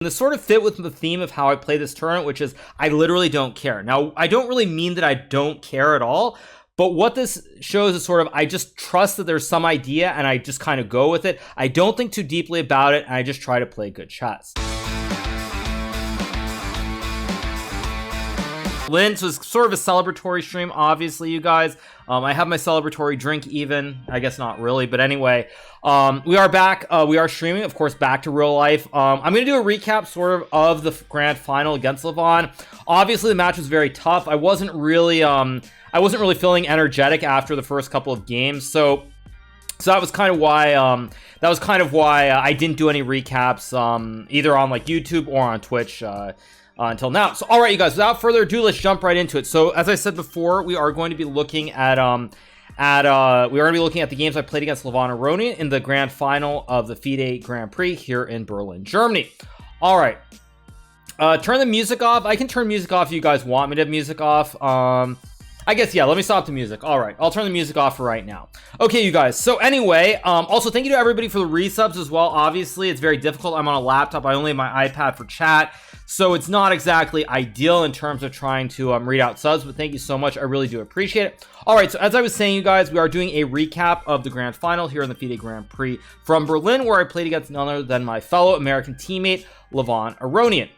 And this sort of fit with the theme of how I play this tournament, which is I literally don't care. Now, I don't really mean that I don't care at all, but what this shows is sort of I just trust that there's some idea and I just kind of go with it. I don't think too deeply about it, and I just try to play good chess. Linz was sort of a celebratory stream, obviously, you guys. I have my celebratory drink even. I guess not really, but anyway. We are back. We are streaming, of course, back to real life. I'm going to do a recap sort of the grand final against Levon. Obviously, the match was very tough. I wasn't really feeling energetic after the first couple of games. So that was kind of why I didn't do any recaps either on like YouTube or on Twitch until now. So all right, you guys, without further ado, let's jump right into it. So as I said before, we are going to be looking at the games I played against Levon Aronian in the grand final of the FIDE Grand Prix here in Berlin, Germany. All right, turn the music off. I can turn music off if you guys want me to have music off. I guess, yeah, let me stop the music. All right, I'll turn the music off for right now. Okay, you guys, so anyway, also thank you to everybody for the resubs as well. Obviously, it's very difficult. I'm on a laptop. I only have my iPad for chat, so it's not exactly ideal in terms of trying to read out subs, but thank you so much. I really do appreciate it. All right, so as I was saying, you guys, we are doing a recap of the grand final here in the FIDE Grand Prix from Berlin, where I played against none other than my fellow American teammate, Levon Aronian.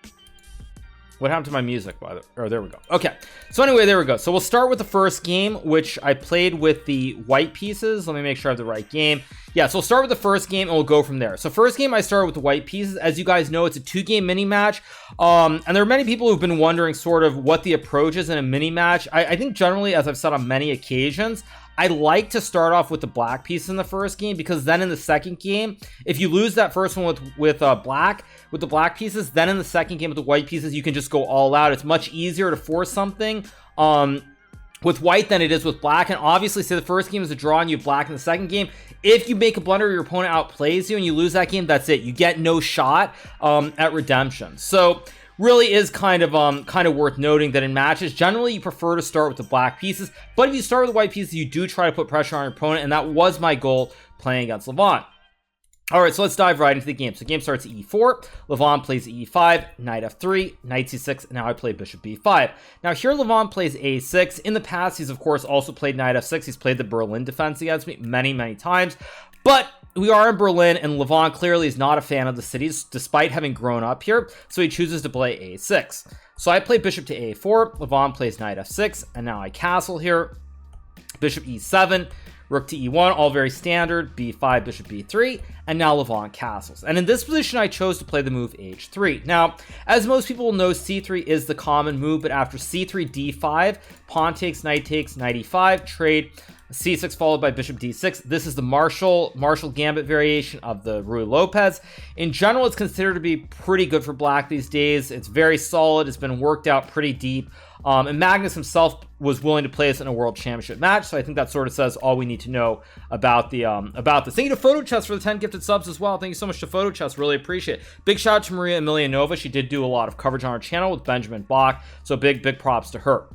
What happened to my music, by the way? Oh, there we go. Okay, so anyway, there we go. So we'll start with the first game, which I played with the white pieces. Let me make sure I have the right game. Yeah, so we'll start with the first game and we'll go from there. So first game, I started with the white pieces. As you guys know, it's a 2-game mini match. And there are many people who've been wondering sort of what the approach is in a mini match. I think generally, as I've said on many occasions, I like to start off with the black piece in the first game, because then in the second game, if you lose that first one with the black pieces, then in the second game with the white pieces, you can just go all out. It's much easier to force something with white than it is with black. And obviously, say the first game is a draw and you have black in the second game. If you make a blunder, your opponent outplays you and you lose that game, that's it. You get no shot at redemption. So really is kind of worth noting that in matches, generally you prefer to start with the black pieces, but if you start with the white pieces, you do try to put pressure on your opponent, and that was my goal playing against Levon. All right, so let's dive right into the game. So the game starts at e4, Levon plays e5, knight f3, knight c6, and now I play bishop b5. Now here Levon plays a6. In the past, he's of course also played knight f6. He's played the Berlin defense against me many times, but we are in Berlin, and Levon clearly is not a fan of the cities, despite having grown up here, so he chooses to play a6. So I play bishop to a4, Levon plays knight f6, and now I castle here, bishop e7, rook to e1, all very standard, b5, bishop b3, and now Levon castles. And in this position, I chose to play the move h3. Now, as most people will know, c3 is the common move, but after c3, d5, pawn takes, knight e5, trade, c6 followed by bishop d6. This is the Marshall Gambit variation of the Ruy Lopez. In general, it's considered to be pretty good for black these days. It's very solid. It's been worked out pretty deep. And Magnus himself was willing to play this in a world championship match, so I think that sort of says all we need to know about this. Thank you to Photo Chess for the 10 gifted subs as well. Thank you so much to Photo Chess. Really appreciate it. Big shout out to Maria Emilianova. She did do a lot of coverage on our channel with Benjamin Bach, so big props to her.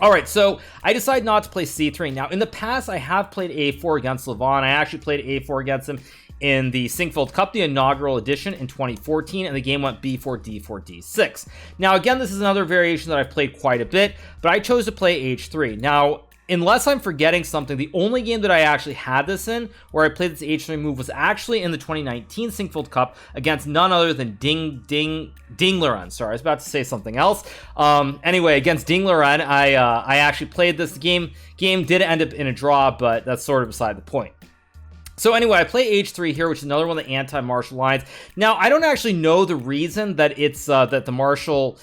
All right, so I decided not to play c3. Now, in the past, I have played a4 against Levon. I actually played a4 against him in the Sinkfeld Cup, the inaugural edition in 2014, and the game went b4, d4, d6. Now, again, this is another variation that I've played quite a bit, but I chose to play h3. Now, unless I'm forgetting something, the only game that I actually had this in, where I played this h3 move, was actually in the 2019 Sinkfeld Cup against none other than Dingleren. Sorry, I was about to say something else. Anyway, against Dingleren, I actually played this game. Game did end up in a draw, but that's sort of beside the point. So anyway, I play h3 here, which is another one of the anti-Marshall lines. Now, I don't actually know the reason that it's that the Marshall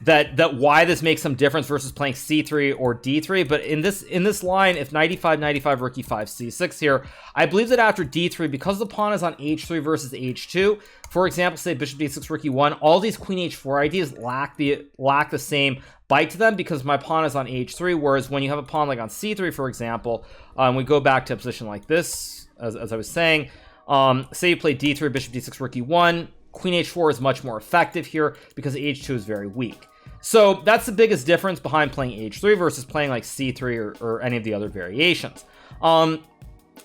that why this makes some difference versus playing c3 or d3, but in this line, if knight e5, rook e5, c6 here, I believe that after d3, because the pawn is on h3 versus h2, for example, say bishop d6, rook e1, all these queen h4 ideas lack the same bite to them because my pawn is on h3, whereas when you have a pawn like on c3, for example, we go back to a position like this, as I was saying, say you play d3, bishop d6, rook e1, queen h4 is much more effective here because h2 is very weak. So that's the biggest difference behind playing h3 versus playing like c3 or any of the other variations.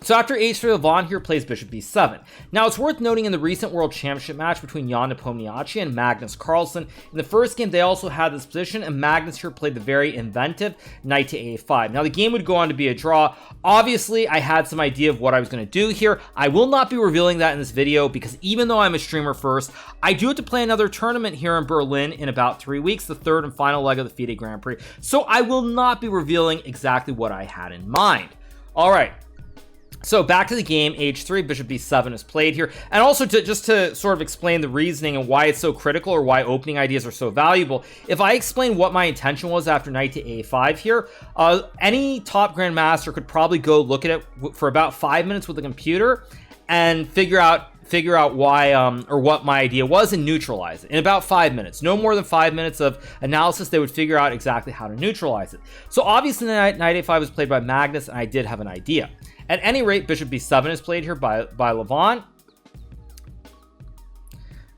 So after h3, Levon here plays bishop b7. Now it's worth noting in the recent World Championship match between Jan Nepomniachtchi and Magnus Carlsen, in the first game they also had this position, and Magnus here played the very inventive knight to a5. Now the game would go on to be a draw. Obviously I had some idea of what I was going to do here. I will not be revealing that in this video because even though I'm a streamer first, I do have to play another tournament here in Berlin in about 3 weeks, the third and final leg of the FIDE Grand Prix. So I will not be revealing exactly what I had in mind. All right. So back to the game, h3, bishop b7 is played here. And also just to sort of explain the reasoning and why it's so critical or why opening ideas are so valuable, if I explain what my intention was after knight to a5 here, any top grandmaster could probably go look at it for about 5 minutes with a computer and figure out why or what my idea was and neutralize it in about 5 minutes. No more than 5 minutes of analysis, they would figure out exactly how to neutralize it. So obviously knight a5 was played by Magnus, and I did have an idea. At any rate, bishop b7 is played here by Levon.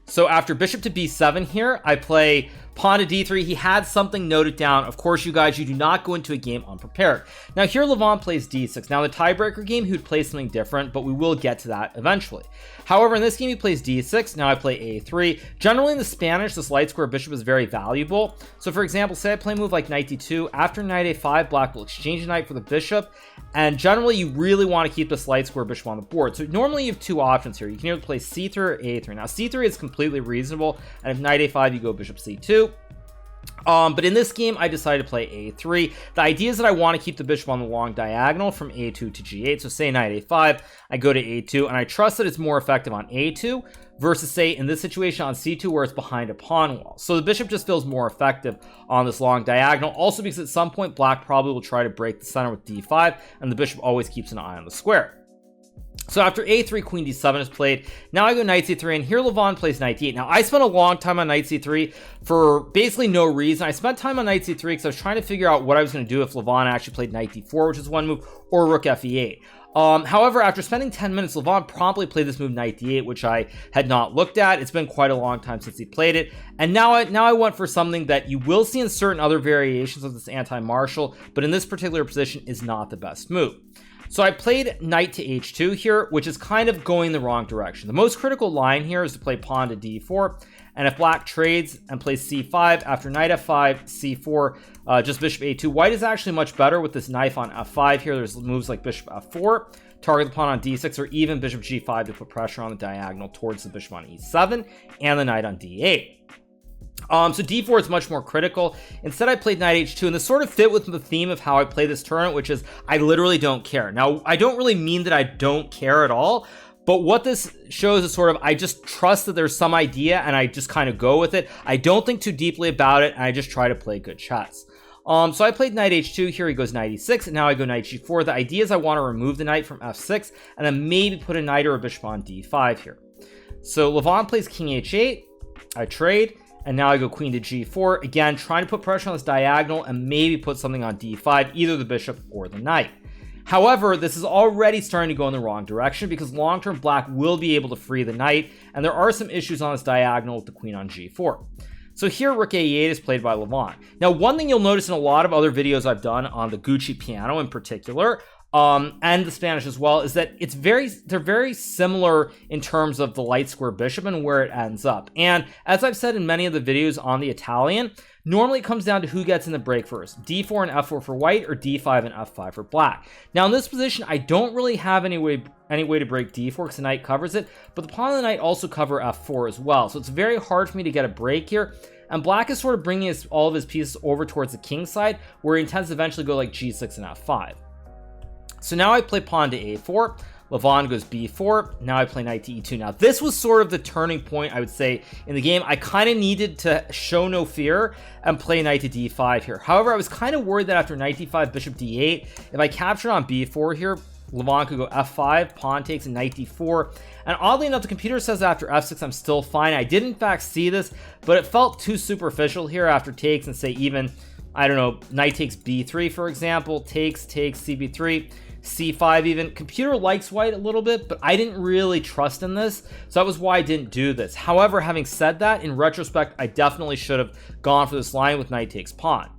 So after bishop to b7 here, I play pawn to d3. He had something noted down. Of course, you guys, you do not go into a game unprepared. Now here Levon plays d6. Now the tiebreaker game, he would play something different, but we will get to that eventually. However, in this game, he plays d6. Now I play a3. Generally in the Spanish, this light square bishop is very valuable. So for example, say I play a move like knight d2. After knight a5, black will exchange a knight for the bishop. And generally, you really want to keep this light square bishop on the board. So normally you have two options here. You can either play c3 or a3. Now c3 is completely reasonable. And if knight a5, you go bishop c2. But in this game, I decided to play a3. The idea is that I want to keep the bishop on the long diagonal from a2 to g8. So say knight a5, I go to a2, and I trust that it's more effective on a2 versus, say, in this situation on c2 where it's behind a pawn wall. So the bishop just feels more effective on this long diagonal. Also because at some point, black probably will try to break the center with d5, and the bishop always keeps an eye on the square. So after a3, queen d7 is played. Now I go knight c3, and here Levon plays knight d8. Now I spent a long time on knight c3 for basically no reason. I spent time on knight c3 because I was trying to figure out what I was going to do if Levon actually played knight d4, which is one move, or rook fe8. However, after spending 10 minutes, Levon promptly played this move knight d8, which I had not looked at. It's been quite a long time since he played it. And now I went for something that you will see in certain other variations of this anti-martial, but in this particular position is not the best move. So I played knight to h2 here, which is kind of going the wrong direction. The most critical line here is to play pawn to d4. And if black trades and plays c5, after knight f5, c4, just bishop a2, white is actually much better with this knife on f5 here. There's moves like bishop f4, target the pawn on d6, or even bishop g5 to put pressure on the diagonal towards the bishop on e7 and the knight on d8. So d4 is much more critical. Instead, I played knight h2, and this sort of fit with the theme of how I play this tournament, which is I literally don't care. Now, I don't really mean that I don't care at all, but what this shows is sort of I just trust that there's some idea, and I just kind of go with it. I don't think too deeply about it, and I just try to play good chess. So I played knight h2, here he goes knight e6, and now I go knight g4. The idea is I want to remove the knight from f6, and then maybe put a knight or a bishop on d5 here. So Levon plays king h8, I trade, and now I go queen to g4, again trying to put pressure on this diagonal and maybe put something on d5, either the bishop or the knight. However, this is already starting to go in the wrong direction because long-term black will be able to free the knight, and there are some issues on this diagonal with the queen on g4. So here rook a8 is played by Levon. Now one thing you'll notice in a lot of other videos I've done on the Gucci piano in particular, and the Spanish as well, is that they're very similar in terms of the light square bishop and where it ends up. And as I've said in many of the videos on the Italian, normally it comes down to who gets in the break first, d4 and f4 for white, or d5 and f5 for black. Now in this position, I don't really have any way to break d4 because the knight covers it, but the pawn and the knight also cover f4 as well. So it's very hard for me to get a break here. And black is sort of bringing all of his pieces over towards the king side, where he intends to eventually go like g6 and f5. So now I play pawn to a4, Levon goes b4, now I play knight to e2. Now this was sort of the turning point, I would say, in the game. I kind of needed to show no fear and play knight to d5 here. However, I was kind of worried that after knight d5, bishop d8, if I captured on b4 here, Levon could go f5, pawn takes, and knight d4. And oddly enough, the computer says after f6 I'm still fine. I did in fact see this, but it felt too superficial here after takes, and say even, I don't know, knight takes b3 for example, takes, cb3, c5 even. Computer likes white a little bit, but I didn't really trust in this, so that was why I didn't do this. However, having said that, in retrospect, I definitely should have gone for this line with knight takes pawn.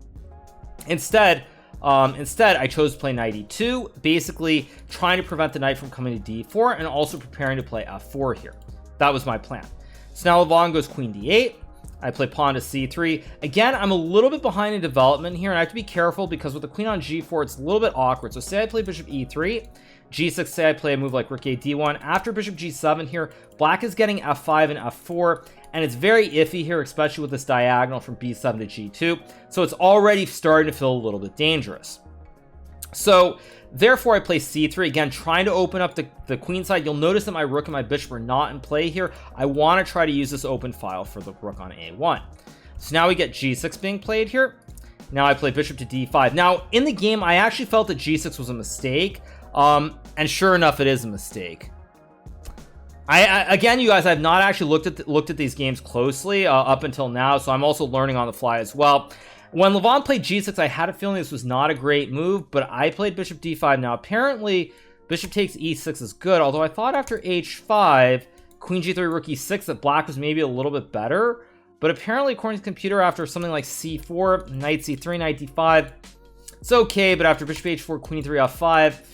Instead, Instead, I chose to play knight e2, basically trying to prevent the knight from coming to d4 and also preparing to play f4 here. That was my plan. So now Levon goes queen d8. I play pawn to c3. Again, I'm a little bit behind in development here, and I have to be careful because with the queen on g4, it's a little bit awkward. So say I play bishop e3, g6, say I play a move like rook a d1. After bishop g7 here, black is getting f5 and f4, and it's very iffy here, especially with this diagonal from b7 to g2. So it's already starting to feel a little bit dangerous. So therefore, I play c3, again, trying to open up the queen side. You'll notice that my rook and my bishop are not in play here. I want to try to use this open file for the rook on a1. So now we get g6 being played here. Now I play bishop to d5. Now, in the game, I actually felt that g6 was a mistake. And sure enough, it is a mistake. Again, you guys, I've not actually looked at these games closely up until now, so I'm also learning on the fly as well. When Levon played g6, I had a feeling this was not a great move, but I played bishop d5. Now, apparently, bishop takes e6 is good, although I thought after h5, queen g3, rook e6, that black was maybe a little bit better. But apparently, according to the computer, after something like c4, knight c3, knight d5, it's okay, but after bishop h4, queen e3, f5,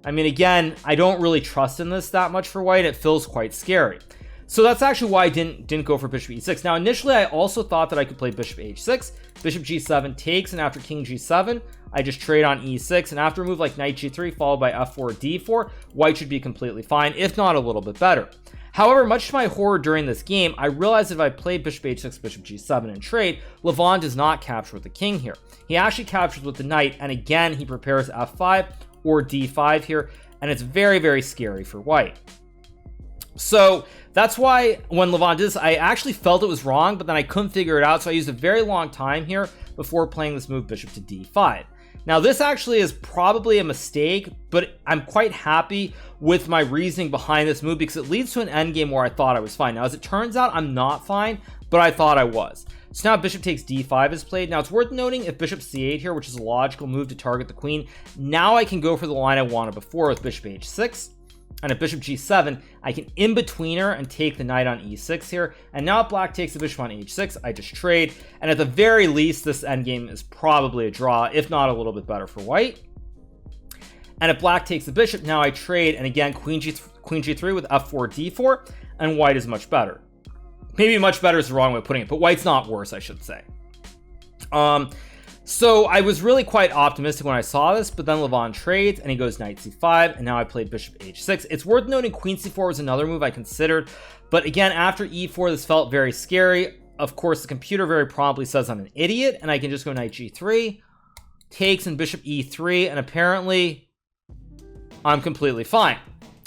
I mean, again, I don't really trust in this that much for white. It feels quite scary. So that's actually why I didn't go for bishop e6. Now, initially, I also thought that I could play bishop h6, bishop g7 takes, and after king g7, I just trade on e6, and after a move like knight g3 followed by f4, d4, white should be completely fine, if not a little bit better. However, much to my horror during this game, I realized that if I play bishop h6, bishop g7 and trade, Levon does not capture with the king here. He actually captures with the knight, and again, he prepares f5 or d5 here, and it's very, very scary for white. So that's why when Levon did this, I actually felt it was wrong, but then I couldn't figure it out. So I used a very long time here before playing this move, bishop to d5. Now, this actually is probably a mistake, but I'm quite happy with my reasoning behind this move because it leads to an endgame where I thought I was fine. Now, as it turns out, I'm not fine, but I thought I was. So now bishop takes d5 is played. Now, it's worth noting if bishop c8 here, which is a logical move to target the queen, now I can go for the line I wanted before with bishop h6. And at bishop g7, I can in-between her and take the knight on e6 here. And now if black takes the bishop on h6, I just trade. And at the very least, this endgame is probably a draw, if not a little bit better for white. And if black takes the bishop, now I trade. And again, queen g3 with f4, d4. And white is much better. Maybe much better is the wrong way of putting it, but white's not worse, I should say. So I was really quite optimistic when I saw this, but then Levon trades and he goes knight c5, and now I played bishop h6. It's worth noting queen c4 was another move I considered, but again, after e4, this felt very scary. Of course, the computer very promptly says I'm an idiot, and I can just go knight g3, takes, and bishop e3, and apparently I'm completely fine.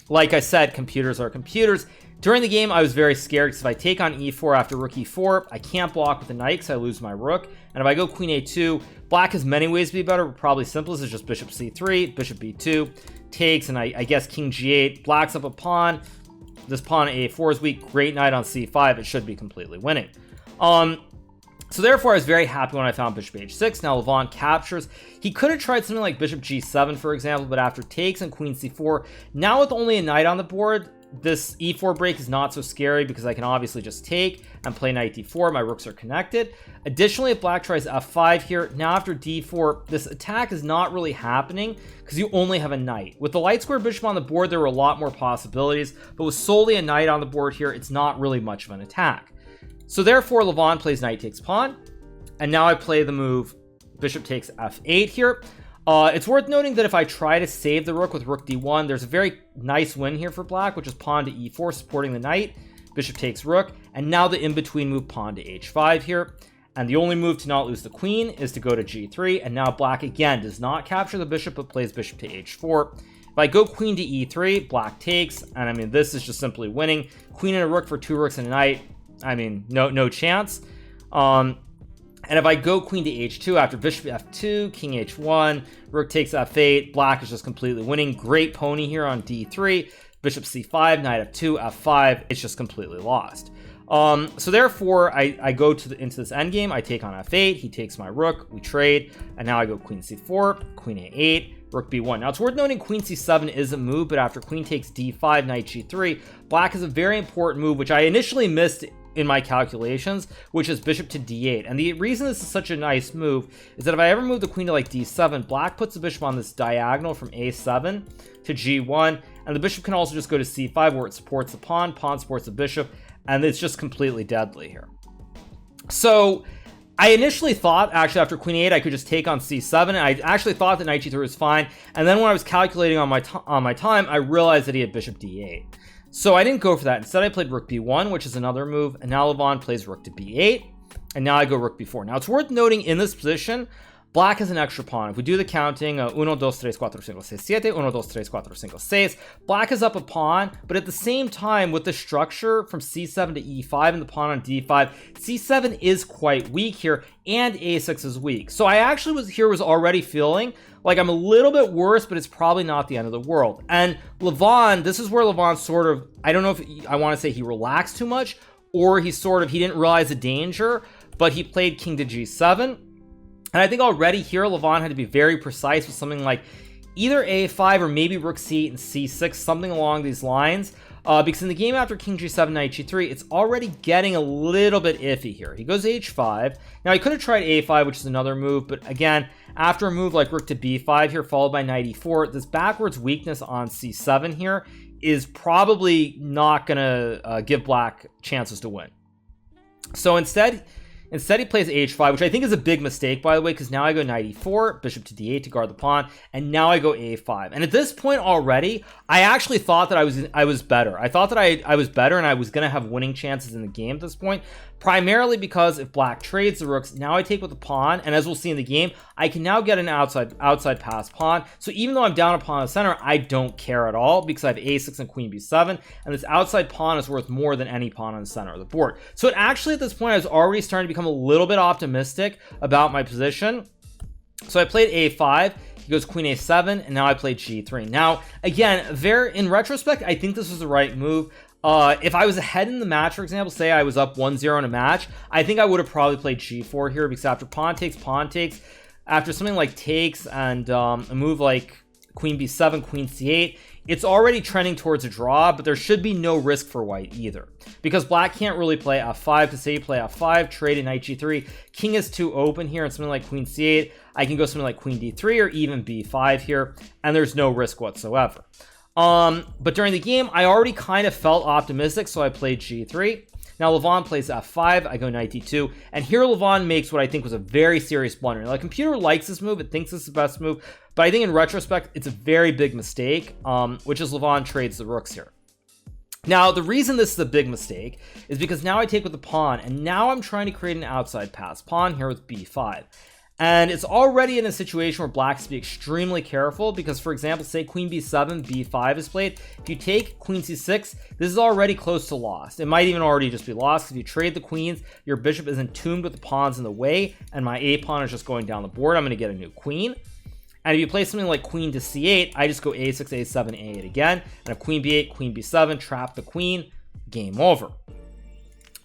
Like I said, computers are computers. During the game, I was very scared because if I take on e4 after rook e4, I can't block with the knight because I lose my rook. And if I go queen a2, black has many ways to be better, but probably simplest is just bishop c3, bishop b2, takes, and I guess king g8, black's up a pawn. This pawn a4 is weak, great knight on c5, it should be completely winning. So therefore, I was very happy when I found bishop h6. Now Levon captures. He could have tried something like bishop g7, for example, but after takes and queen c4, now with only a knight on the board, this e4 break is not so scary because I can obviously just take and play knight d4. My rooks are connected. Additionally, if black tries f5 here, now after d4, this attack is not really happening because you only have a knight. With the light square bishop on the board, there were a lot more possibilities, but with solely a knight on the board here, it's not really much of an attack. So therefore, Levon plays knight takes pawn, and now I play the move bishop takes f8 here. It's worth noting that if I try to save the rook with rook d1, there's a very nice win here for black, which is pawn to e4, supporting the knight. Bishop takes rook, and now the in-between move pawn to h5 here. And the only move to not lose the queen is to go to g3, and now black again does not capture the bishop, but plays bishop to h4. If I go queen to e3, black takes, and I mean, this is just simply winning. Queen and a rook for two rooks and a knight, I mean, no chance. And if I go queen to h2 after bishop f2, king h1, rook takes f8, black is just completely winning. Great pony here on d3, bishop c5, knight f2, f5, it's just completely lost. So therefore, I go into this endgame, I take on f8, he takes my rook, we trade, and now I go queen c4, queen a8, rook b1. Now, it's worth noting queen c7 is a move, but after queen takes d5, knight g3, black is a very important move, which I initially missed in my calculations, which is bishop to d8. And the reason this is such a nice move is that if I ever move the queen to like d7, black puts the bishop on this diagonal from a7 to g1, and the bishop can also just go to c5 where it supports the pawn supports the bishop, and it's just completely deadly here. So I initially thought, actually, after queen e8, I could just take on c7, and I actually thought that knight g3 was fine, and then when I was calculating on my time, I realized that he had bishop d8. So I didn't go for that. Instead, I played rook b1, which is another move, and now Levon plays rook to b8, and now I go rook b4. Now, it's worth noting in this position, black has an extra pawn. If we do the counting, 1, 2, 3, 4, 5, 6, 7, 1, 2, 3, 4, 5, 6, black is up a pawn, but at the same time, with the structure from c7 to e5 and the pawn on d5, c7 is quite weak here, and a6 is weak. So I actually was already feeling like I'm a little bit worse, but it's probably not the end of the world. And Levon, this is where Levon sort of, I don't know if I want to say he relaxed too much, or he didn't realize the danger, but he played king to g7. And I think already here, Levon had to be very precise with something like either a5 or maybe rook c8 and c6, something along these lines. Because in the game after king g7, knight g3, it's already getting a little bit iffy here. He goes h5. Now, he could have tried a5, which is another move. But again, after a move like rook to b5 here, followed by knight e4, this backwards weakness on c7 here is probably not going to give black chances to win. So instead he plays h5, which I think is a big mistake, by the way, because now I go knight e4, bishop to d8 to guard the pawn, and now I go a5. And at this point already, I actually thought that I was better. I thought that I was better and I was going to have winning chances in the game at this point, primarily because if black trades the rooks, now I take with the pawn, and as we'll see in the game, I can now get an outside pass pawn. So even though I'm down a pawn in the center, I don't care at all because I have a6 and queen b7, and this outside pawn is worth more than any pawn on the center of the board. So it actually, at this point, I was already starting to become a little bit optimistic about my position. So I played a5, he goes queen a7, and now I played g3. Now, again, in retrospect, I think this was the right move. If I was ahead in the match, for example, say I was up 1-0 in a match, I think I would have probably played g4 here, because after pawn takes, after something like takes and a move like queen b7, queen c8, it's already trending towards a draw, but there should be no risk for white either, because black can't really play f5. To say you play f5, trade in knight g3, king is too open here, and something like queen c8, I can go something like queen d3 or even b5 here, and there's no risk whatsoever. But during the game, I already kind of felt optimistic, so I played g3. Now Levon plays f5, I go knight d2, and here Levon makes what I think was a very serious blunder. Now, the computer likes this move, it thinks it's the best move, but I think in retrospect, it's a very big mistake, which is Levon trades the rooks here. Now, the reason this is a big mistake is because now I take with the pawn, and now I'm trying to create an outside pass pawn here with b5. And it's already in a situation where black has to be extremely careful because, for example, say queen b7, b5 is played. If you take queen c6, this is already close to lost. It might even already just be lost. If you trade the queens, your bishop is entombed with the pawns in the way, and my a pawn is just going down the board. I'm going to get a new queen. And if you play something like queen to c8, I just go a6, a7, a8 again. And if queen b8, queen b7, trap the queen, game over.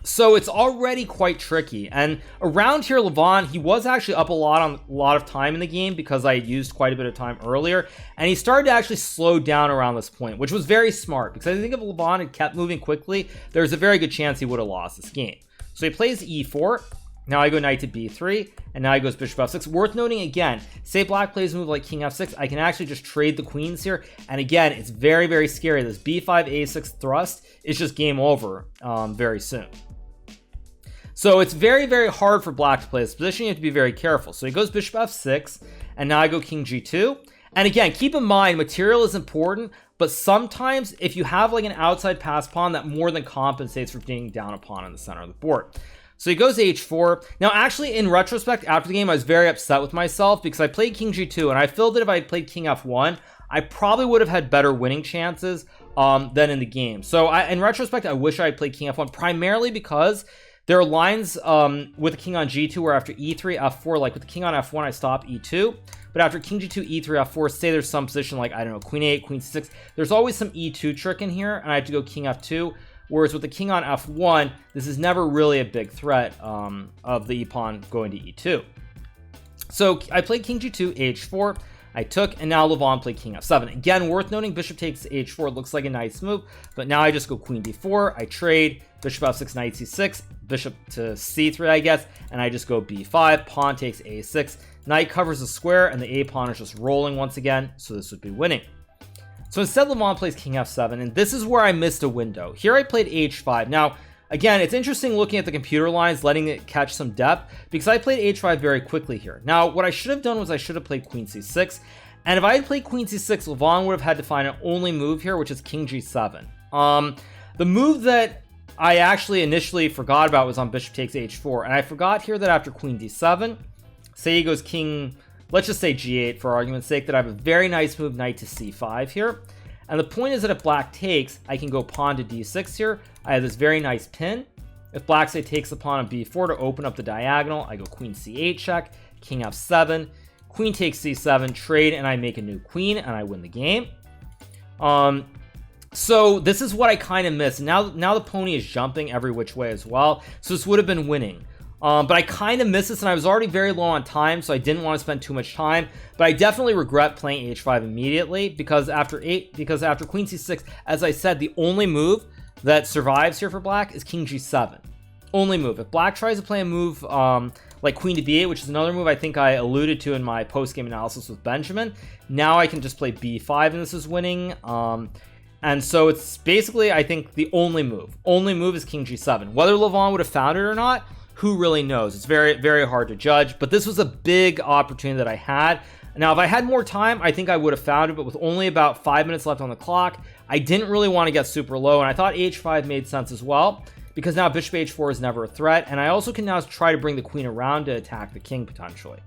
So it's already quite tricky. And around here, Levon, he was actually up a lot of time in the game because I had used quite a bit of time earlier. And he started to actually slow down around this point, which was very smart because I think if Levon had kept moving quickly, there's a very good chance he would have lost this game. So he plays e4. Now I go knight to b3, and now he goes bishop f6. Worth noting again, say black plays a move like king f6, I can actually just trade the queens here. And again, it's very, very scary. This b5, a6 thrust is just game over very soon. So it's very, very hard for black to play this position. You have to be very careful. So he goes bishop f6, and now I go king g2. And again, keep in mind, material is important, but sometimes if you have like an outside pass pawn, that more than compensates for being down a pawn in the center of the board. So he goes h4. Now, actually, in retrospect, after the game, I was very upset with myself because I played king g2, and I feel that if I had played king f1, I probably would have had better winning chances than in the game. So in retrospect, I wish I had played king f1, primarily because there are lines with the king on g2 where after e3, f4, like with the king on f1, I stop e2. But after king g2, e3, f4, say there's some position like, I don't know, queen 8, queen 6, there's always some e2 trick in here, and I have to go king f2. Whereas with the king on f1, this is never really a big threat of the e-pawn going to e2. So I played king g2, h4, I took, and now Levon played king f7. Again, worth noting, bishop takes h4 looks like a nice move, but now I just go queen d4, I trade, bishop f6, knight c6, bishop to c3, I guess, and I just go b5, pawn takes a6, knight covers the square, and the a pawn is just rolling once again, so this would be winning. So instead, Levon plays king f7, and this is where I missed a window. Here I played h5. Now, again, it's interesting looking at the computer lines, letting it catch some depth, because I played h5 very quickly here. Now, what I should have done was I should have played queen c6, and if I had played queen c6, Levon would have had to find an only move here, which is king g7. The move that I actually initially forgot about was on bishop takes h4, and I forgot here that after queen d7, say he goes king, let's just say g8 for argument's sake, that I have a very nice move, knight to c5 here. And the point is that if black takes, I can go pawn to d6 here. I have this very nice pin. If black, say, takes the pawn on b4 to open up the diagonal, I go queen c8 check, king f7, queen takes c7, trade, and I make a new queen, and I win the game. So this is what I kind of missed. Now the pony is jumping every which way as well, so this would have been winning. But I kind of missed this, and I was already very low on time, so I didn't want to spend too much time. But I definitely regret playing h5 immediately, because after queen c6, as I said, the only move that survives here for black is king g7. Only move. If black tries to play a move like queen to b8, which is another move I think I alluded to in my post-game analysis with Benjamin, now I can just play b5, and this is winning. And so it's basically, I think, the only move. Only move is king g7. Whether Levon would have found it or not, who really knows? It's very, very hard to judge, but this was a big opportunity that I had. Now, if I had more time, I think I would have found it, but with only about 5 minutes left on the clock, I didn't really want to get super low, and I thought h5 made sense as well, because now bishop h4 is never a threat, and I also can now try to bring the queen around to attack the king potentially.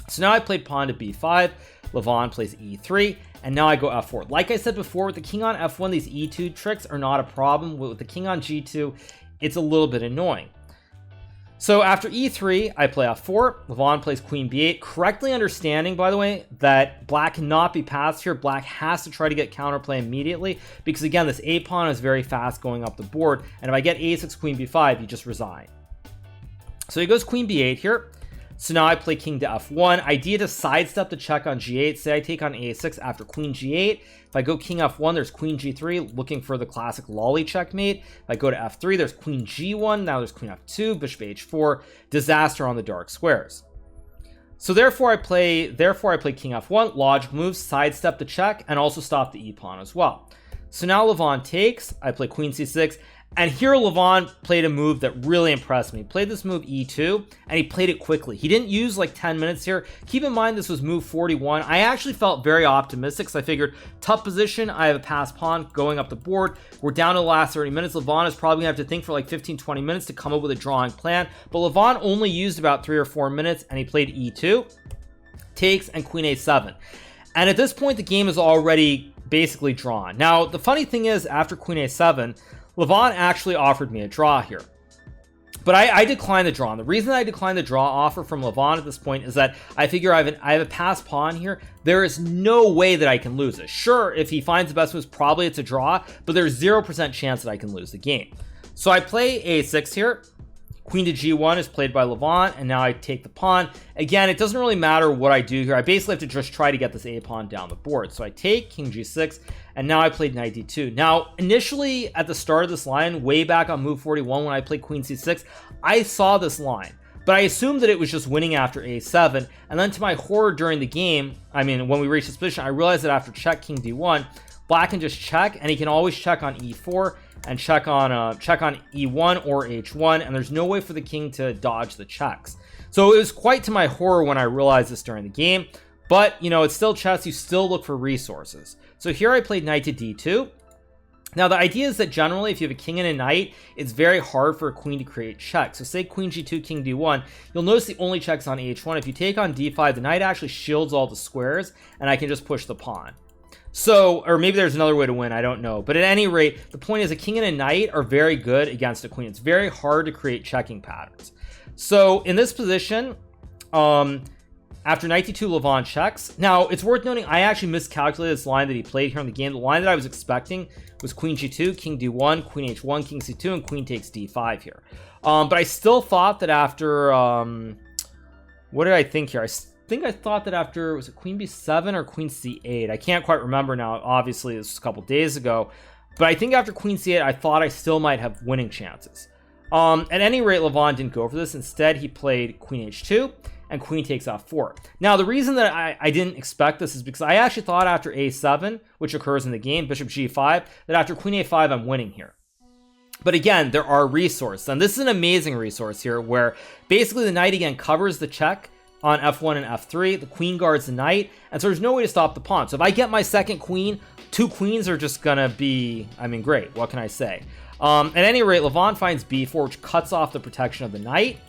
So now I played pawn to b5, Levon plays e3, and now I go f4. Like I said before, with the king on f1, these e2 tricks are not a problem. With the king on g2, it's a little bit annoying. So after e3, I play f4, Levon plays queen b8, correctly understanding, by the way, that black cannot be passed here. Black has to try to get counterplay immediately, because again, this a pawn is very fast going up the board, and if I get a6, queen b5, you just resign. So he goes queen b8 here. So now I play king to f1. Idea to sidestep the check on g8. Say I take on a6 after queen g8. If I go king f1, there's queen g3, looking for the classic lolly checkmate. If I go to f3, there's queen g1. Now there's queen f2, bishop h4. Disaster on the dark squares. So therefore I play king f1. Logical moves, sidestep the check, and also stop the e pawn as well. So now Levon takes. I play queen c6. And here Levon played a move that really impressed me. He played this move e2, and he played it quickly. He didn't use like 10 minutes here. Keep in mind this was move 41. I actually felt very optimistic, because I figured tough position, I have a passed pawn going up the board. We're down to the last 30 minutes. Levon is probably going to have to think for like 15-20 minutes to come up with a drawing plan. But Levon only used about 3 or 4 minutes, and he played e2, takes, and queen a7. And at this point, the game is already basically drawn. Now, the funny thing is, after queen a7, Levon actually offered me a draw here, but I declined the draw. And the reason I declined the draw offer from Levon at this point is that I figure I have a passed pawn here. There is no way that I can lose it. Sure, if he finds the best moves, probably it's a draw, but there's 0% chance that I can lose the game. So I play a6 here. Queen to g1 is played by Levon, and now I take the pawn. Again, it doesn't really matter what I do here. I basically have to just try to get this a pawn down the board. So I take king g6, and now I played knight d2. Now, initially at the start of this line, way back on move 41 when I played queen c6, I saw this line, but I assumed that it was just winning after a7. And then to my horror during the game, I mean, when we reached this position, I realized that after check king d1, black can just check, and he can always check on e4 and check on e1 or h1, and there's no way for the king to dodge the checks. So it was quite to my horror when I realized this during the game, but you know, it's still chess. You still look for resources. So here I played knight to d2. Now the idea is that generally if you have a king and a knight, it's very hard for a queen to create checks. So say queen g2, king d1, you'll notice the only checks on h1. If you take on d5, the knight actually shields all the squares, and I can just push the pawn. So, or maybe there's another way to win, I don't know. But at any rate, the point is a king and a knight are very good against a queen. It's very hard to create checking patterns. So in this position, after knight d2, Levon checks. Now, it's worth noting, I actually miscalculated this line that he played here in the game. The line that I was expecting was queen g2, king d1, queen h1, king c2, and queen takes d5 here. But I still thought that after, what did I think here? I thought that after, was it queen b7 or queen c8? I can't quite remember now. Obviously, this was a couple days ago. but I think after queen c8, I thought I still might have winning chances. At any rate, Levon didn't go for this. Instead, he played queen h2 and queen takes f4. Now, the reason that I didn't expect this is because I actually thought after a7, which occurs in the game, bishop g5, that after queen a5, I'm winning here. But again, there are resources, and this is an amazing resource here where basically the knight again covers the check on f1 and f3, the queen guards the knight, and so there's no way to stop the pawn. So if I get my second queen, two queens are just gonna be, I mean, great, what can I say? At any rate, Levon finds b4, which cuts off the protection of the knight.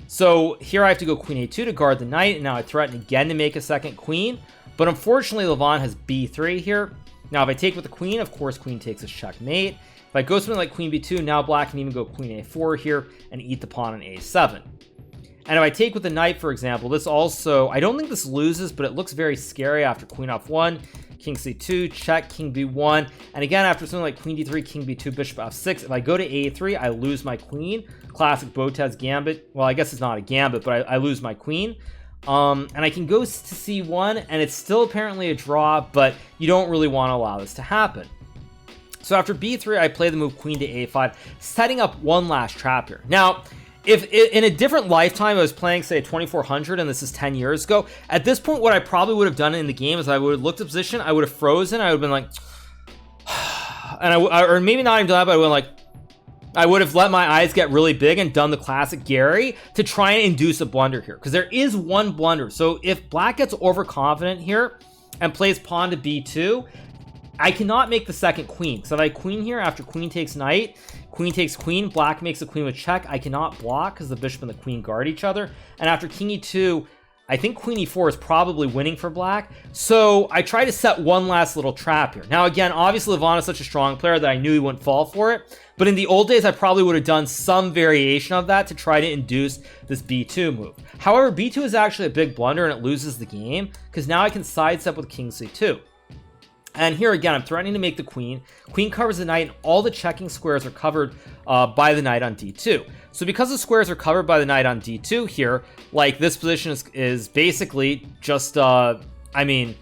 So here I have to go queen a2 to guard the knight, and now I threaten again to make a second queen, but unfortunately Levon has b3 here. Now if I take with the queen, of course queen takes is checkmate. If I go something like queen b2, now black can even go queen a4 here and eat the pawn on a7. And if I take with the knight, for example, this also, I don't think this loses, but it looks very scary after queen f1, king c2, check, king b1, and again after something like queen d3, king b2, bishop f6, if I go to a3, I lose my queen. Classic Botez gambit. Well, I guess it's not a gambit, but I lose my queen. And I can go to c1, and it's still apparently a draw, but you don't really want to allow this to happen. So after b3, I play the move queen to a5, setting up one last trap here. Now, if in a different lifetime I was playing, say, 2400, and this is 10 years ago, at this point, what I probably would have done in the game is I would have looked at position, I would have frozen, I would have been like, and or maybe not even done that, but I would have like, I would have let my eyes get really big and done the classic Gary to try and induce a blunder here, because there is one blunder. So if black gets overconfident here and plays pawn to b2, I cannot make the second queen. So if I queen here after queen takes knight, queen takes queen, black makes a queen with check, I cannot block because the bishop and the queen guard each other. And after king e2, I think queen e4 is probably winning for black. So I try to set one last little trap here. Now again, obviously Levon is such a strong player that I knew he wouldn't fall for it. But in the old days, I probably would have done some variation of that to try to induce this b2 move. However, b2 is actually a big blunder and it loses the game because now I can sidestep with king c2. And here again, I'm threatening to make the queen. Queen covers the knight, and all the checking squares are covered by the knight on d2. So because the squares are covered by the knight on d2 here, like this position is basically just, I mean,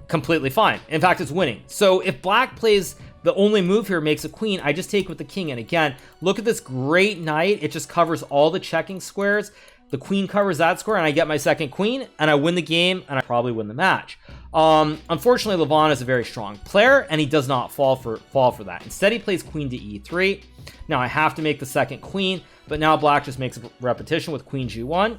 completely fine. In fact, it's winning. So if black plays the only move here, makes a queen, I just take with the king. And again, look at this great knight. It just covers all the checking squares. The queen covers that square, and I get my second queen, and I win the game, and I probably win the match. Unfortunately, Levon is a very strong player, and he does not fall for that. Instead, he plays queen to e3. Now, I have to make the second queen, but now black just makes a repetition with queen g1,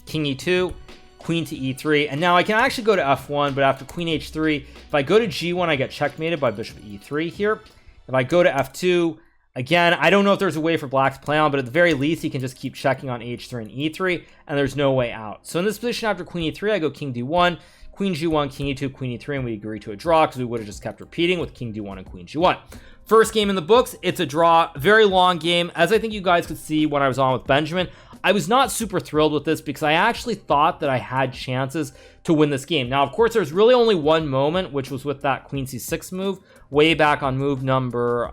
king e2, queen to e3, and now I can actually go to f1, but after queen h3, if I go to g1, I get checkmated by bishop e3 here. If I go to f2, again, I don't know if there's a way for black to play on, but at the very least, he can just keep checking on h3 and e3, and there's no way out. So in this position, after queen e3, I go king d1, queen g1, king e2, queen e3, and we agree to a draw because we would have just kept repeating with king d1 and queen g1. First game in the books, it's a draw, very long game. As I think you guys could see when I was on with Benjamin, I was not super thrilled with this because I actually thought that I had chances to win this game. Now, of course, there's really only one moment, which was with that queen c6 move, way back on move number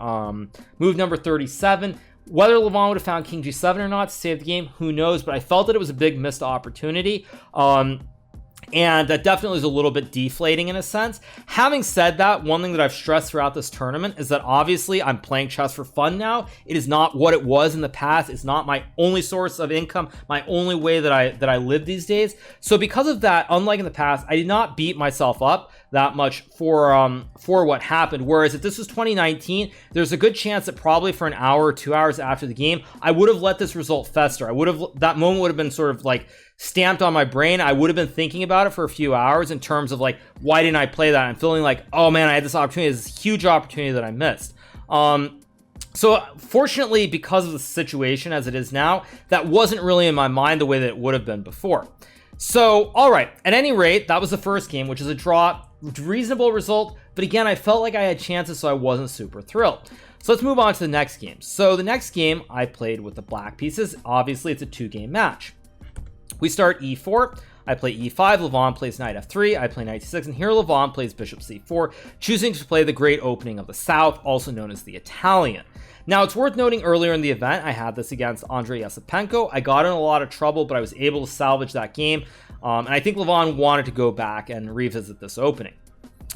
37. Whether Levon would have found king g7 or not to save the game, who knows? But I felt that it was a big missed opportunity. And that definitely is a little bit deflating in a sense. Having said that, one thing that I've stressed throughout this tournament is that obviously I'm playing chess for fun now. It is not what it was in the past. It's not my only source of income, my only way that I live these days. So because of that, unlike in the past, I did not beat myself up that much for what happened. Whereas if this was 2019, there's a good chance that probably for an hour or 2 hours after the game, I would have let this result fester. That moment would have been sort of like stamped on my brain. I would have been thinking about it for a few hours in terms of like, why didn't I play that? I'm feeling like, oh man, I had this opportunity, this huge opportunity that I missed. So fortunately, because of the situation as it is now, that wasn't really in my mind the way that it would have been before. So, all right, at any rate, that was the first game, which is a draw, reasonable result. But again, I felt like I had chances, so I wasn't super thrilled. So let's move on to the next game. So the next game I played with the black pieces. Obviously, it's a 2-game match. We start e4, I play e5, Levon plays knight f3, I play knight c6, and here Levon plays bishop c4, choosing to play the great opening of the South, also known as the Italian. Now, it's worth noting earlier in the event, I had this against Andrei Yesipenko. I got in a lot of trouble, but I was able to salvage that game, and I think Levon wanted to go back and revisit this opening.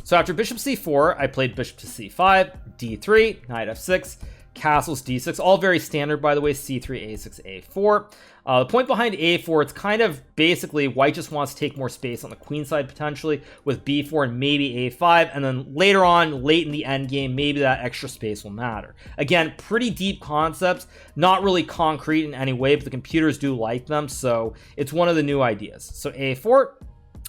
So after bishop c4, I played bishop to c5, d3, knight f6, castles d6, all very standard, by the way, c3, a6, a4. The point behind a4, it's kind of basically white just wants to take more space on the queen side potentially with b4 and maybe a5, and then later on, late in the end game, maybe that extra space will matter. Again, pretty deep concepts, not really concrete in any way, but the computers do like them, so it's one of the new ideas. So a4,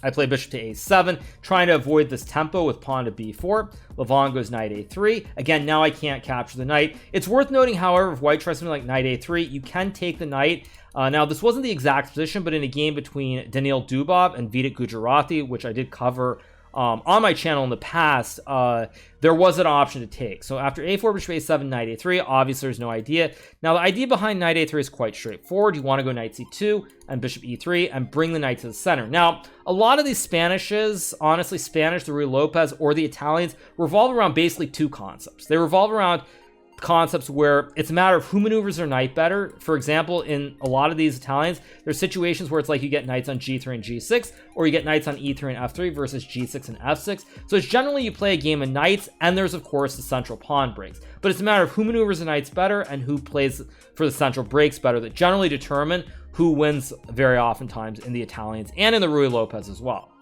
I play bishop to a7, trying to avoid this tempo with pawn to b4. Levon goes knight a3. Again, now I can't capture the knight. It's worth noting, however, if white tries something like knight a3, you can take the knight. Now, this wasn't the exact position, but in a game between Daniil Dubov and Vidit Gujarati, which I did cover on my channel in the past, there was an option to take. So after a4, bishop a7, knight a3, obviously there's no idea. Now, the idea behind knight a3 is quite straightforward. You want to go knight c2 and bishop e3 and bring the knight to the center. Now, a lot of these Spanishes, honestly, Spanish, the Ruy Lopez, or the Italians, revolve around basically two concepts. They revolve around concepts where it's a matter of who maneuvers their knight better. For example, in a lot of these Italians, there's situations where it's like you get knights on g3 and g6, or you get knights on e3 and f3 versus g6 and f6. So it's generally you play a game of knights, and there's of course the central pawn breaks. But it's a matter of who maneuvers the knights better and who plays for the central breaks better that generally determine who wins very oftentimes in the Italians and in the Ruy Lopez as well.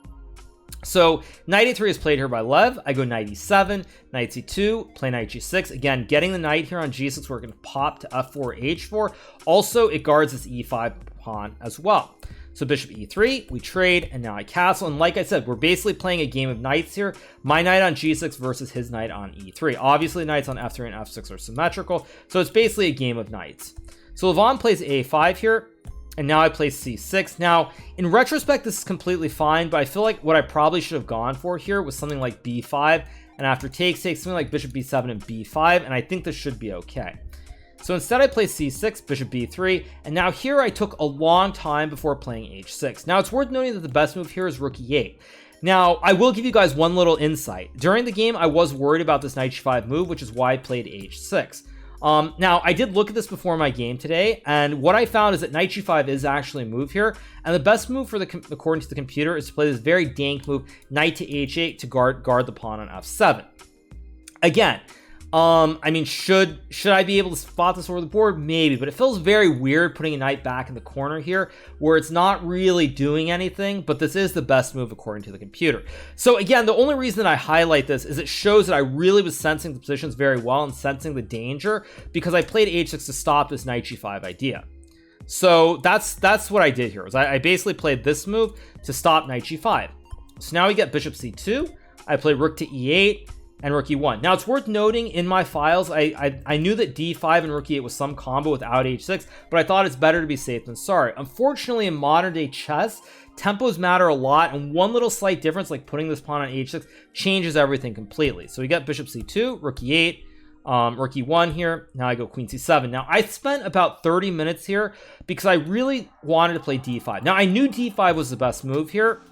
So knight a3 is played here by Lev. I go knight e7, knight c2, play knight g6. Again, getting the knight here on g6, we're going to pop to f4, h4. Also, it guards this e5 pawn as well. So bishop e3, we trade, and now I castle. And like I said, we're basically playing a game of knights here. My knight on g6 versus his knight on e3. Obviously, knights on f3 and f6 are symmetrical, so it's basically a game of knights. So Levon plays a5 here. And now I play c6. Now, in retrospect, this is completely fine, but I feel like what I probably should have gone for here was something like b5, and after takes something like bishop b7 and b5, and I think this should be okay. So instead I play c6, bishop b3, and now here I took a long time before playing h6. Now, it's worth noting that the best move here is rook e8. Now, I will give you guys one little insight. During the game, I was worried about this knight g5 move, which is why I played h6. Now, I did look at this before my game today, and what I found is that knight g5 is actually a move here, and the best move for according to the computer is to play this very dank move, knight to h8, to guard the pawn on f7. Again, I mean, should I be able to spot this over the board? Maybe, but it feels very weird putting a knight back in the corner here where it's not really doing anything, but this is the best move according to the computer. So again, the only reason that I highlight this is it shows that I really was sensing the positions very well and sensing the danger because I played h6 to stop this knight g5 idea. So that's what I did here. Was I basically played this move to stop knight g5. So now we get bishop c2. I play rook to e8. And rook e1. Now, it's worth noting in my files, I knew that d5 and rook e8 was some combo without h6, but I thought it's better to be safe than sorry. Unfortunately, in modern day chess, tempos matter a lot, and one little slight difference, like putting this pawn on h6, changes everything completely. So we got bishop c2, rook e8, rook e1 here. Now I go queen c7. Now, I spent about 30 minutes here because I really wanted to play d5. Now, I knew d5 was the best move here,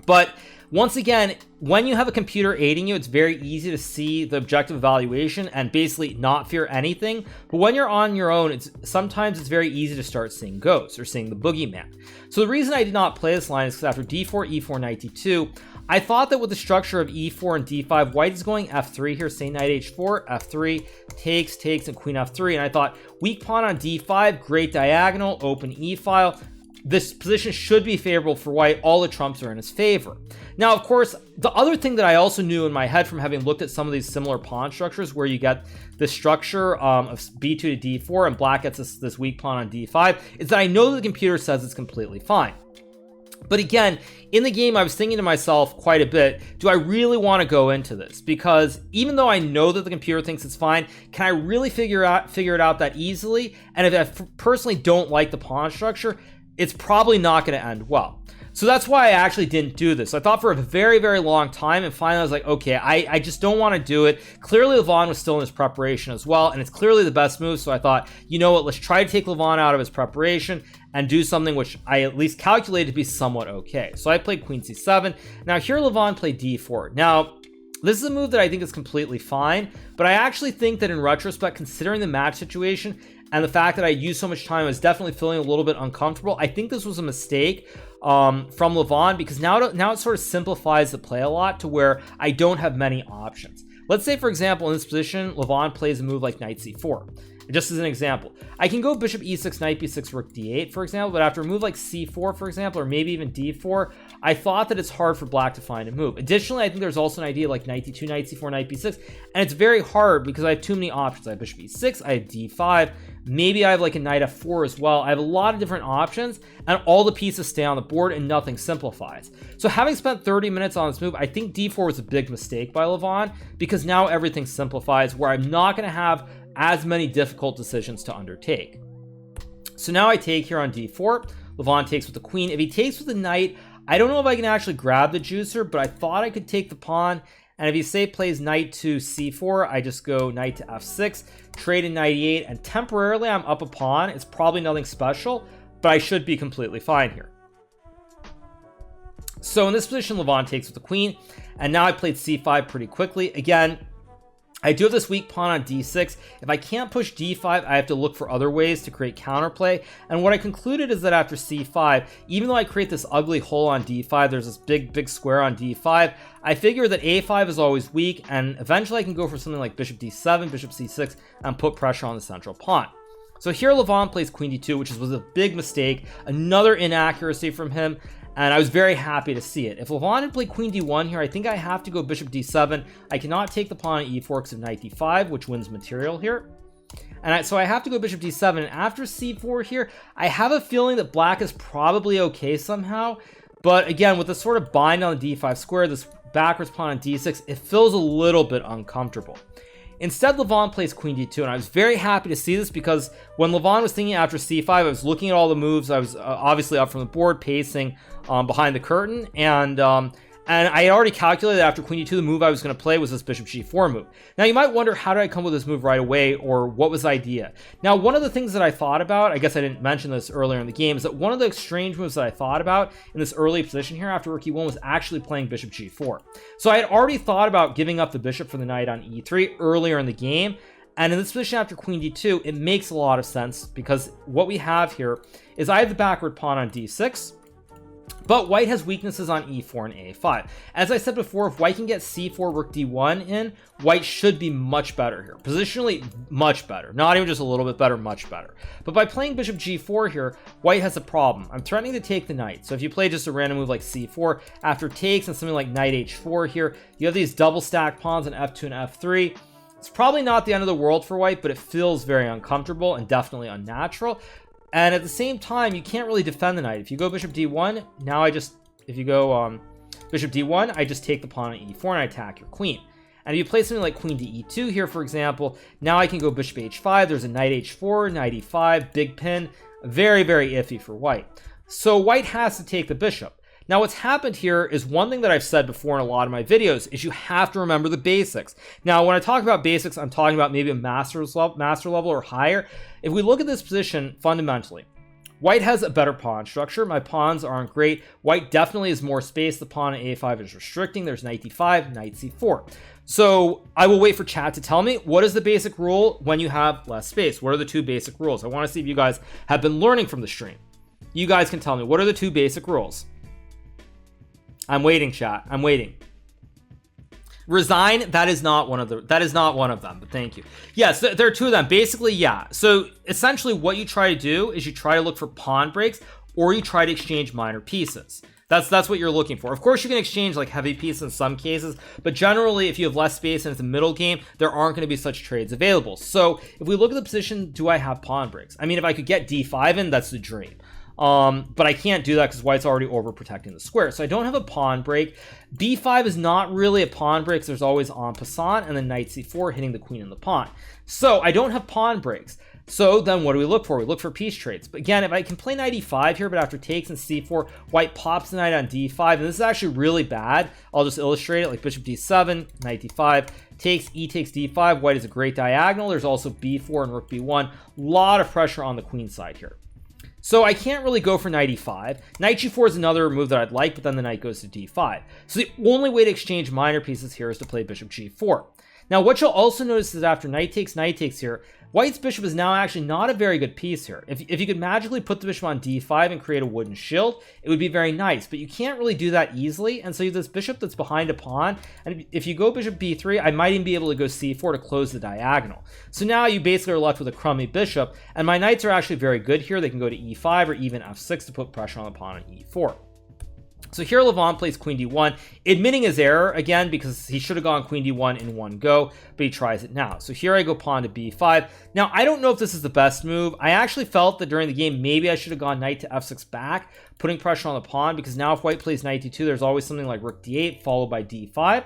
but once again, when you have a computer aiding you, it's very easy to see the objective evaluation and basically not fear anything. But when you're on your own, sometimes it's very easy to start seeing ghosts or seeing the boogeyman. So the reason I did not play this line is because after d4, e4, knight d2, I thought that with the structure of e4 and d5, white is going f3 here, say knight h4, f3, takes, and queen f3. And I thought, weak pawn on d5, great diagonal, open e-file. This position should be favorable for white. All the trumps are in his favor. Now, of course, the other thing that I also knew in my head from having looked at some of these similar pawn structures where you get the structure of b2 to d4 and black gets this weak pawn on d5 is that I know that the computer says it's completely fine. But again, in the game, I was thinking to myself quite a bit, do I really want to go into this? Because even though I know that the computer thinks it's fine, can I really figure it out that easily? And if I personally don't like the pawn structure, it's probably not going to end well. So that's why I actually didn't do this. I thought for a very, very long time, and finally I was like, okay, I just don't want to do it. Clearly Levon was still in his preparation as well, and it's clearly the best move, so I thought, you know what, let's try to take Levon out of his preparation and do something which I at least calculated to be somewhat okay. So I played queen c7. Now here Levon played d4. Now, this is a move that I think is completely fine, but I actually think that in retrospect, considering the match situation, and the fact that I used so much time, I was definitely feeling a little bit uncomfortable. I think this was a mistake from Levon, because now it sort of simplifies the play a lot to where I don't have many options. Let's say, for example, in this position, Levon plays a move like knight c4. Just as an example, I can go bishop e6, knight b6, rook d8, for example, but after a move like c4, for example, or maybe even d4, I thought that it's hard for black to find a move. Additionally, I think there's also an idea like knight d2, knight c4, knight b6, and it's very hard because I have too many options. I have bishop e6, I have d5, maybe I have like a knight f4 as well. I have a lot of different options, and all the pieces stay on the board and nothing simplifies. So having spent 30 minutes on this move, I think d4 was a big mistake by Levon, because now everything simplifies where I'm not going to have as many difficult decisions to undertake. So now I take here on d4. Levon takes with the queen. If he takes with the knight, I don't know if I can actually grab the juicer, but I thought I could take the pawn. And if he say plays knight to c4, I just go knight to f6, trade in knight e8, and temporarily I'm up a pawn. It's probably nothing special, but I should be completely fine here. So in this position, Levon takes with the queen, and now I played c5 pretty quickly. Again, I do have this weak pawn on d6. If I can't push d5, I have to look for other ways to create counterplay. And what I concluded is that after c5, even though I create this ugly hole on d5, there's this big square on d5, I figure that a5 is always weak, and eventually I can go for something like bishop d7, bishop c6, and put pressure on the central pawn. So here Levon plays queen d2, which was a big mistake, another inaccuracy from him, and I was very happy to see it. If Levon had played queen d1 here, I think I have to go bishop d7. I cannot take the pawn at e4 because of knight d5, which wins material here. And so I have to go bishop d7. And after c4 here, I have a feeling that black is probably okay somehow. But again, with the sort of bind on the d5 square, this backwards pawn on d6, it feels a little bit uncomfortable. Instead, Levon plays queen d2, and I was very happy to see this because when Levon was thinking after c5, I was looking at all the moves. I was obviously up from the board, pacing behind the curtain, and I had already calculated after queen d2 the move I was going to play was this bishop g4 move. Now, you might wonder, how did I come with this move right away, or what was the idea? Now, one of the things that I thought about, I guess I didn't mention this earlier in the game, is that one of the strange moves that I thought about in this early position here after rook e1 was actually playing bishop g4. So I had already thought about giving up the bishop for the knight on e3 earlier in the game, and in this position after queen d2, it makes a lot of sense because what we have here is I have the backward pawn on d6, but white has weaknesses on e4 and a5. As I said before, if white can get c4, rook d1 in, white should be much better here. Positionally, much better. Not even just a little bit better, much better. But by playing bishop g4 here, white has a problem. I'm threatening to take the knight. So if you play just a random move like c4, after takes and something like knight h4 here, you have these double stacked pawns on f2 and f3. It's probably not the end of the world for white, but it feels very uncomfortable and definitely unnatural. And at the same time, you can't really defend the knight. If you go bishop d1, now if you go bishop d1, I just take the pawn on e4 and I attack your queen. And if you play something like queen to e2 here, for example, now I can go bishop h5. There's a knight h4, knight e5, big pin. Very, very iffy for white. So white has to take the bishop. Now, what's happened here is one thing that I've said before in a lot of my videos is you have to remember the basics. Now, when I talk about basics, I'm talking about maybe a master level or higher. If we look at this position fundamentally, white has a better pawn structure. My pawns aren't great. White definitely has more space. The pawn at a5 is restricting. There's knight d5, knight c4. So I will wait for chat to tell me what is the basic rule when you have less space. What are the two basic rules? I want to see if you guys have been learning from the stream. You guys can tell me, what are the two basic rules? I'm waiting, chat. I'm waiting. Resign, that is not one of them, but thank you. Yes, there are two of them. Basically, yeah. So essentially what you try to do is you try to look for pawn breaks, or you try to exchange minor pieces. That's what you're looking for. Of course, you can exchange like heavy pieces in some cases, but generally if you have less space and it's a middle game, there aren't going to be such trades available. So if we look at the position, do I have pawn breaks? I mean, if I could get d5 in, that's the dream. But I can't do that because white's already overprotecting the square. So I don't have a pawn break. b5 is not really a pawn break, so there's always en passant, and then knight c4 hitting the queen and the pawn. So I don't have pawn breaks. So then what do we look for? We look for piece trades. But again, if I can play knight e5 here, but after takes and c4, white pops the knight on d5, and this is actually really bad. I'll just illustrate it like bishop d7, knight d5, takes, e takes d5, white is a great diagonal. There's also b4 and rook b1. A lot of pressure on the queen side here. So I can't really go for knight e5. Knight g4 is another move that I'd like, but then the knight goes to d5. So the only way to exchange minor pieces here is to play bishop g4. Now, what you'll also notice is after knight takes here, White's bishop is now actually not a very good piece here. If you could magically put the bishop on d5 and create a wooden shield, it would be very nice, but you can't really do that easily, and so you have this bishop that's behind a pawn, and if you go bishop b3, I might even be able to go c4 to close the diagonal. So now you basically are left with a crummy bishop, and my knights are actually very good here. They can go to e5 or even f6 to put pressure on the pawn on e4. So here Levon plays queen d1, admitting his error again because he should have gone queen d1 in one go, but he tries it now. So here I go pawn to b5. Now I don't know if this is the best move. I actually felt that during the game maybe I should have gone knight to f6 back, putting pressure on the pawn, because now if white plays knight d2, there's always something like rook d8 followed by d5.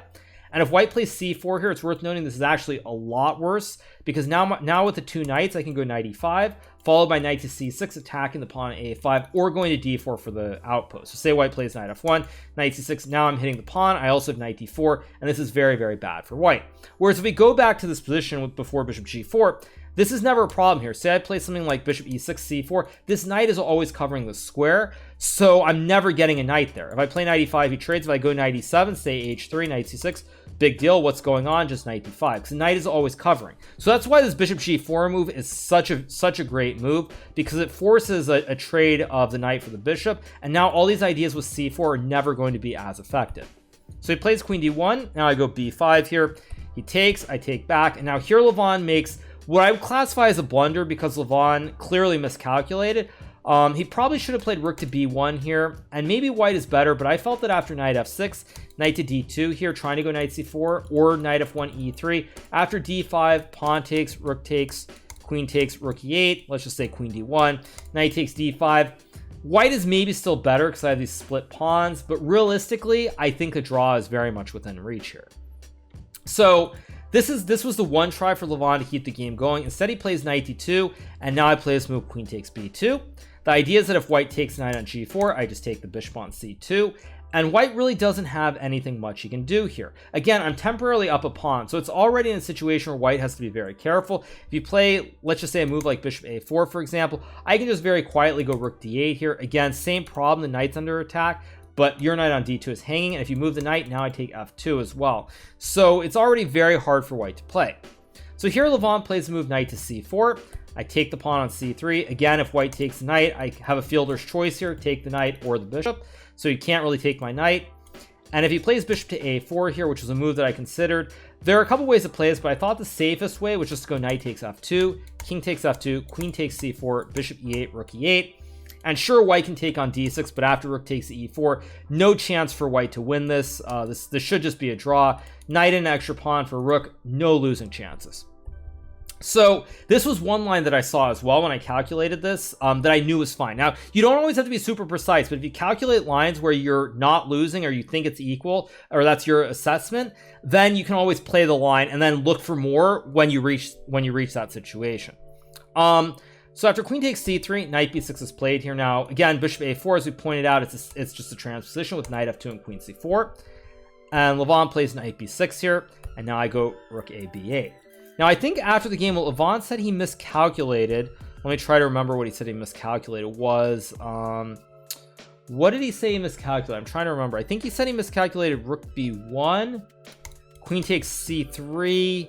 And if white plays c4 here, it's worth noting this is actually a lot worse, because now with the two knights, I can go knight e5, followed by knight to c6, attacking the pawn at a5, or going to d4 for the outpost. So say white plays knight f1, knight c6, now I'm hitting the pawn. I also have knight d4, and this is very, very bad for white. Whereas if we go back to this position before bishop g4, this is never a problem here. Say I play something like bishop e6, c4. This knight is always covering the square, so I'm never getting a knight there. If I play knight e5, he trades. If I go knight e7, say h3, knight c6, big deal. What's going on? Just knight d5, because the knight is always covering. So that's why this bishop g4 move is such a great move, because it forces a trade of the knight for the bishop, and now all these ideas with c4 are never going to be as effective. So he plays queen d1. Now I go b5 here. He takes, I take back, and now here Levon makes what I would classify as a blunder, because Levon clearly miscalculated. He probably should have played rook to b1 here, and maybe white is better, but I felt that after knight f6, knight to d2 here, trying to go knight c4, or knight f1, e3. After d5, pawn takes, rook takes, queen takes, rook e8. Let's just say queen d1, knight takes d5. White is maybe still better because I have these split pawns, but realistically, I think a draw is very much within reach here. So this was the one try for Levon to keep the game going. Instead, he plays knight d2, and now I play this move, queen takes b2. The idea is that if white takes knight on g4, I just take the bishop on c2, and white really doesn't have anything much he can do here. Again, I'm temporarily up a pawn, so it's already in a situation where white has to be very careful. If you play, let's just say a move like bishop a4, for example, I can just very quietly go rook d8 here. Again, same problem, the knight's under attack, but your knight on d2 is hanging, and if you move the knight, now I take f2 as well. So it's already very hard for white to play. So here Levon plays the move knight to c4. I take the pawn on c3. Again, if white takes the knight, I have a fielder's choice here, take the knight or the bishop. So you can't really take my knight. And if he plays bishop to a4 here, which is a move that I considered, there are a couple ways to play this, but I thought the safest way was just to go knight takes f2, king takes f2, queen takes c4, bishop e8, rook e8. And sure, white can take on d6, but after rook takes e4, no chance for white to win this. This should just be a draw. Knight and an extra pawn for rook, no losing chances. So this was one line that I saw as well when I calculated this, that I knew was fine. Now, you don't always have to be super precise, but if you calculate lines where you're not losing or you think it's equal, or that's your assessment, then you can always play the line and then look for more when you reach that situation. So after queen takes c3, knight b6 is played here now. Again, bishop a4, as we pointed out, it's just a transposition with knight f2 and queen c4. And Levon plays knight b6 here, and now I go rook a b8. Now, I think after the game, what Levon said he miscalculated, let me try to remember what he said he miscalculated was, what did he say he miscalculated? I'm trying to remember. I think he said he miscalculated rook b1, queen takes c3,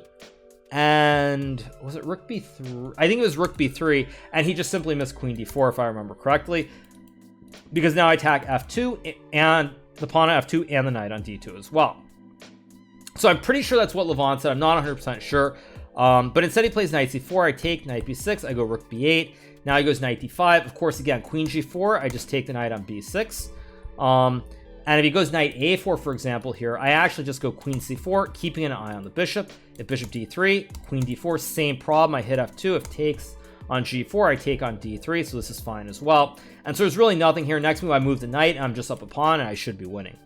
and was it rook b3? I think it was rook b3, and he just simply missed queen d4, if I remember correctly, because now I attack f2, and the pawn on f2, and the knight on d2 as well. So I'm pretty sure that's what Levon said. I'm not 100% sure. But instead he plays knight c4, I take knight b6, I go rook b8, now he goes knight d5, of course again queen g4, I just take the knight on b6, and if he goes knight a4 for example here, I actually just go queen c4, keeping an eye on the bishop. If bishop d3, queen d4, same problem, I hit f2, if takes on g4, I take on d3, so this is fine as well. And so there's really nothing here. Next move I move the knight, and I'm just up a pawn, and I should be winning.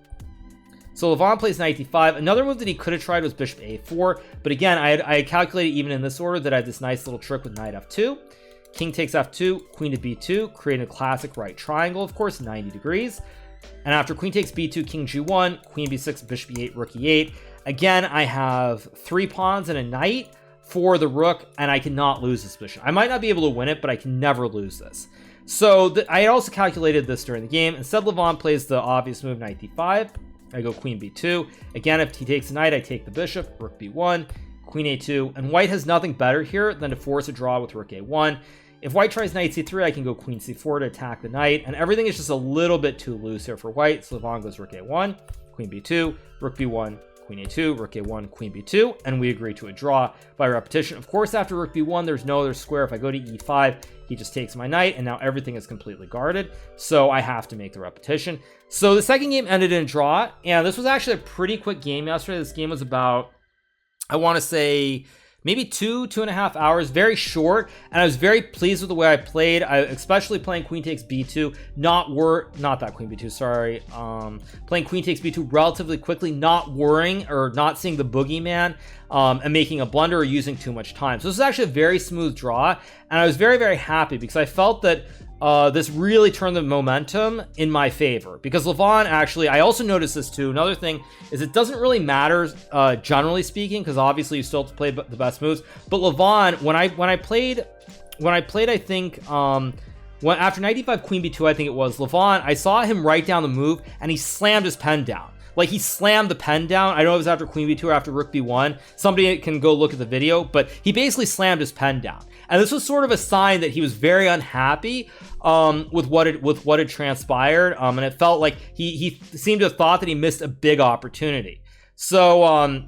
So Levon plays knight d5. Another move that he could have tried was bishop a4, but again, I had calculated even in this order that I had this nice little trick with knight f2. King takes f2, queen to b2, creating a classic right triangle, of course, 90 degrees. And after queen takes b2, king g1, queen b6, bishop e8, rook e8. Again, I have 3 pawns and a knight for the rook, and I cannot lose this position. I might not be able to win it, but I can never lose this. So I had also calculated this during the game. Instead, Levon plays the obvious move, knight d5. I go queen b2. Again, if he takes the knight, I take the bishop, rook b1. queen a2, and white has nothing better here than to force a draw with rook a1. If white tries knight c3, I can go queen c4 to attack the knight, and everything is just a little bit too loose here for white. So Levon goes rook a1, queen b2, rook b1, queen a2, rook a1, queen b2, and we agree to a draw by repetition. Of course, after rook b1, there's no other square. If I go to e5, he just takes my knight, and now everything is completely guarded, so I have to make the repetition. So the second game ended in a draw, and this was actually a pretty quick game yesterday. This game was about, I want to say, maybe 2.5 hours, very short, and I was very pleased with the way I played. Especially playing queen takes b2, not that queen b2, sorry. Playing queen takes b2 relatively quickly, not worrying or not seeing the boogeyman and making a blunder or using too much time. So this is actually a very smooth draw, and I was very, very happy because I felt that this really turned the momentum in my favor. Because Levon, actually, I also noticed this too. Another thing is it doesn't really matter, generally speaking, because obviously you still have to play the best moves. But Levon, when I played, I think after knight e5 queen b2, I think it was Levon. I saw him write down the move, and he slammed his pen down. Like, he slammed the pen down. I know it was after queen b2 or after rook b1. Somebody can go look at the video, but he basically slammed his pen down. And this was sort of a sign that he was very unhappy with what had transpired, and it felt like he seemed to have thought that he missed a big opportunity. So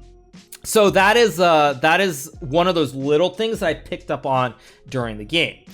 that is one of those little things that I picked up on during the game.